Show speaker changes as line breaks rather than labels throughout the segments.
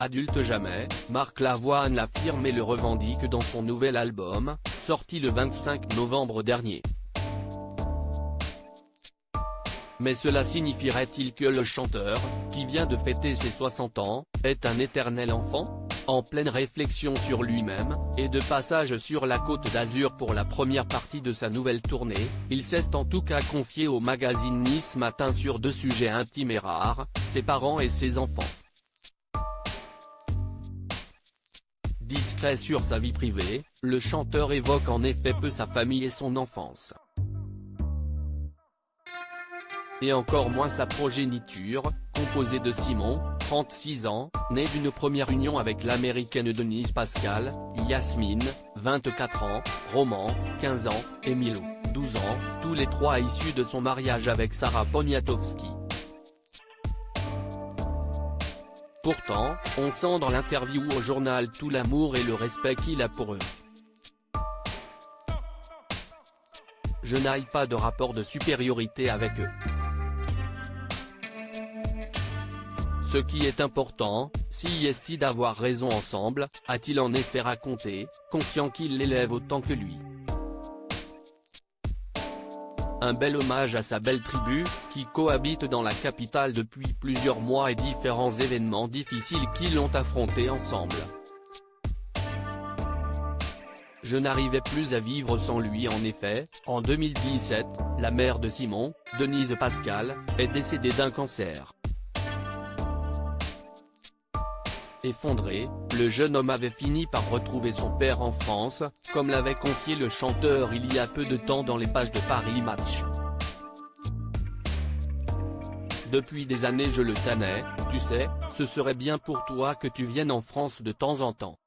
Adulte jamais, Marc Lavoine l'affirme et le revendique dans son nouvel album, sorti le 25 novembre dernier. Mais cela signifierait-il que le chanteur, qui vient de fêter ses 60 ans, est un éternel enfant ? En pleine réflexion sur lui-même, et de passage sur la Côte d'Azur pour la première partie de sa nouvelle tournée, il s'est en tout cas confié au magazine Nice Matin sur deux sujets intimes et rares, ses parents et ses enfants. Discret sur sa vie privée, le chanteur évoque en effet peu sa famille et son enfance. Et encore moins sa progéniture, composée de Simon, 36 ans, né d'une première union avec l'américaine Denise Pascal, Yasmine, 24 ans, Roman, 15 ans, et Milou, 12 ans, tous les trois issus de son mariage avec Sarah Poniatowski. Pourtant, on sent dans l'interview au journal tout l'amour et le respect qu'il a pour eux. Je n'ai pas de rapport de supériorité avec eux. Ce qui est important, si est-il d'avoir raison ensemble, a-t-il en effet raconté, confiant qu'il l'élève autant que lui. Un bel hommage à sa belle tribu, qui cohabite dans la capitale depuis plusieurs mois et différents événements difficiles qui l'ont affronté ensemble. Je n'arrivais plus à vivre sans lui en effet, en 2017, la mère de Simon, Denise Pascal, est décédée d'un cancer. Effondré, le jeune homme avait fini par retrouver son père en France, comme l'avait confié le chanteur il y a peu de temps dans les pages de Paris Match. Depuis des années je le tannais, tu sais, ce serait bien pour toi que tu viennes en France de temps en temps.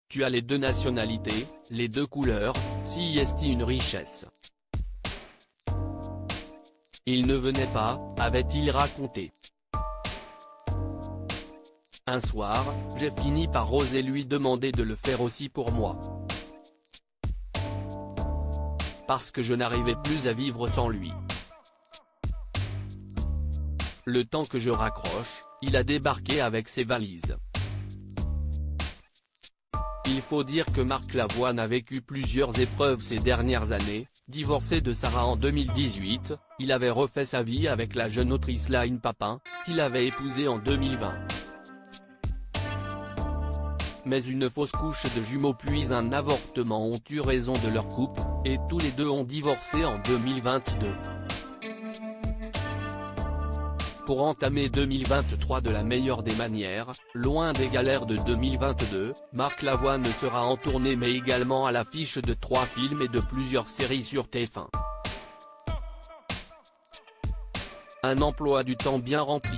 Tu as les deux nationalités, les deux couleurs, si est une richesse. Il ne venait pas, avait-il raconté. Un soir, j'ai fini par oser lui demander de le faire aussi pour moi. Parce que je n'arrivais plus à vivre sans lui. Le temps que je raccroche, il a débarqué avec ses valises. Il faut dire que Marc Lavoine a vécu plusieurs épreuves ces dernières années. Divorcé de Sarah en 2018, il avait refait sa vie avec la jeune autrice Laine Papin, qu'il avait épousée en 2020. Mais une fausse couche de jumeaux puis un avortement ont eu raison de leur couple, et tous les deux ont divorcé en 2022. Pour entamer 2023 de la meilleure des manières, loin des galères de 2022, Marc Lavoine sera en tournée mais également à l'affiche de 3 films et de plusieurs séries sur TF1. Un emploi du temps bien rempli.